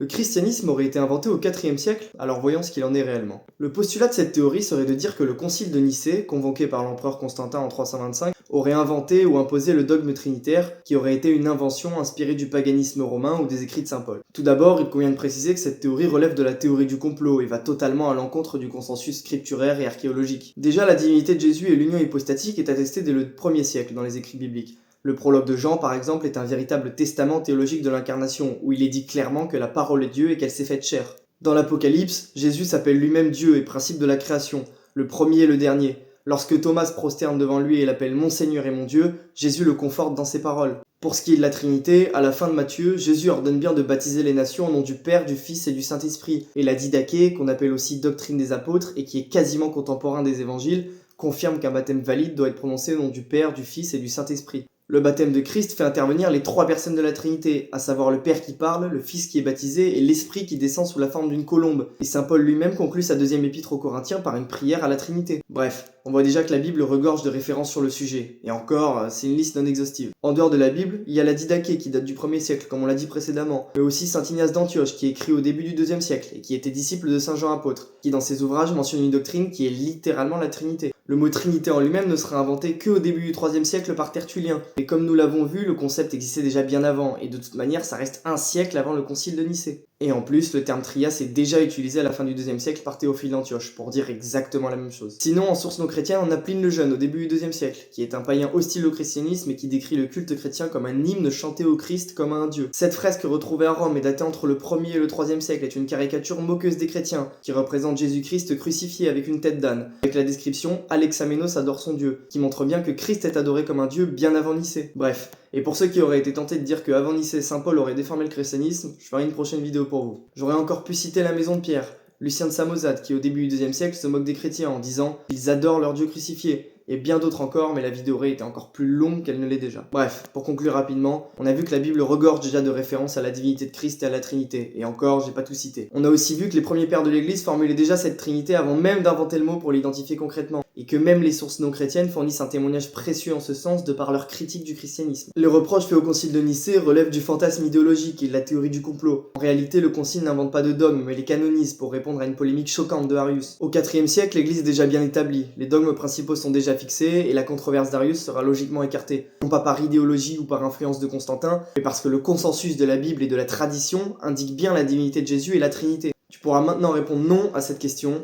Le christianisme aurait été inventé au IVe siècle, alors voyons ce qu'il en est réellement. Le postulat de cette théorie serait de dire que le concile de Nicée, convoqué par l'empereur Constantin en 325, aurait inventé ou imposé le dogme trinitaire, qui aurait été une invention inspirée du paganisme romain ou des écrits de saint Paul. Tout d'abord, il convient de préciser que cette théorie relève de la théorie du complot et va totalement à l'encontre du consensus scripturaire et archéologique. Déjà, la divinité de Jésus et l'union hypostatique est attestée dès le 1er siècle dans les écrits bibliques. Le prologue de Jean, par exemple, est un véritable testament théologique de l'incarnation, où il est dit clairement que la parole est Dieu et qu'elle s'est faite chair. Dans l'Apocalypse, Jésus s'appelle lui-même Dieu et principe de la création, le premier et le dernier. Lorsque Thomas se prosterne devant lui et l'appelle mon Seigneur et mon Dieu, Jésus le conforte dans ses paroles. Pour ce qui est de la Trinité, à la fin de Matthieu, Jésus ordonne bien de baptiser les nations au nom du Père, du Fils et du Saint-Esprit. Et la Didaché, qu'on appelle aussi doctrine des apôtres et qui est quasiment contemporain des évangiles, confirme qu'un baptême valide doit être prononcé au nom du Père, du Fils et du Saint-Esprit. Le baptême de Christ fait intervenir les trois personnes de la Trinité, à savoir le Père qui parle, le Fils qui est baptisé et l'Esprit qui descend sous la forme d'une colombe. Et saint Paul lui-même conclut sa deuxième épître aux Corinthiens par une prière à la Trinité. Bref, on voit déjà que la Bible regorge de références sur le sujet. Et encore, c'est une liste non exhaustive. En dehors de la Bible, il y a la Didaché qui date du 1er siècle, comme on l'a dit précédemment, mais aussi saint Ignace d'Antioche qui est écrit au début du 2e siècle et qui était disciple de saint Jean apôtre, qui dans ses ouvrages mentionne une doctrine qui est littéralement la Trinité. Le mot Trinité en lui-même ne sera inventé qu'au début du 3e siècle par Tertullien. Et comme nous l'avons vu, le concept existait déjà bien avant, et de toute manière, ça reste un siècle avant le concile de Nicée. Et en plus, le terme trias est déjà utilisé à la fin du 2e siècle par Théophile d'Antioche, pour dire exactement la même chose. Sinon, en source non chrétienne, on a Pline le Jeune, au début du 2e siècle, qui est un païen hostile au christianisme et qui décrit le culte chrétien comme un hymne chanté au Christ comme à un dieu. Cette fresque retrouvée à Rome et datée entre le 1er et le 3e siècle est une caricature moqueuse des chrétiens, qui représente Jésus-Christ crucifié avec une tête d'âne, avec la description « Alexamenos adore son dieu », qui montre bien que Christ est adoré comme un dieu bien avant Nicée. Bref. Et pour ceux qui auraient été tentés de dire qu'avant Nicée, saint Paul aurait déformé le christianisme, je ferai une prochaine vidéo pour vous. J'aurais encore pu citer la maison de Pierre, Lucien de Samosate, qui au début du 2e siècle se moque des chrétiens en disant « Ils adorent leur Dieu crucifié », et bien d'autres encore, mais la vidéo aurait été encore plus longue qu'elle ne l'est déjà. Bref, pour conclure rapidement, on a vu que la Bible regorge déjà de références à la divinité de Christ et à la Trinité, et encore, j'ai pas tout cité. On a aussi vu que les premiers pères de l'Église formulaient déjà cette Trinité avant même d'inventer le mot pour l'identifier concrètement, et que même les sources non chrétiennes fournissent un témoignage précieux en ce sens de par leur critique du christianisme. Les reproches faits au concile de Nicée relèvent du fantasme idéologique et de la théorie du complot. En réalité, le concile n'invente pas de dogmes, mais les canonise pour répondre à une polémique choquante de Arius. Au IVe siècle, l'Église est déjà bien établie, les dogmes principaux sont déjà fixés, et la controverse d'Arius sera logiquement écartée. Non pas par idéologie ou par influence de Constantin, mais parce que le consensus de la Bible et de la tradition indique bien la divinité de Jésus et la Trinité. Tu pourras maintenant répondre non à cette question.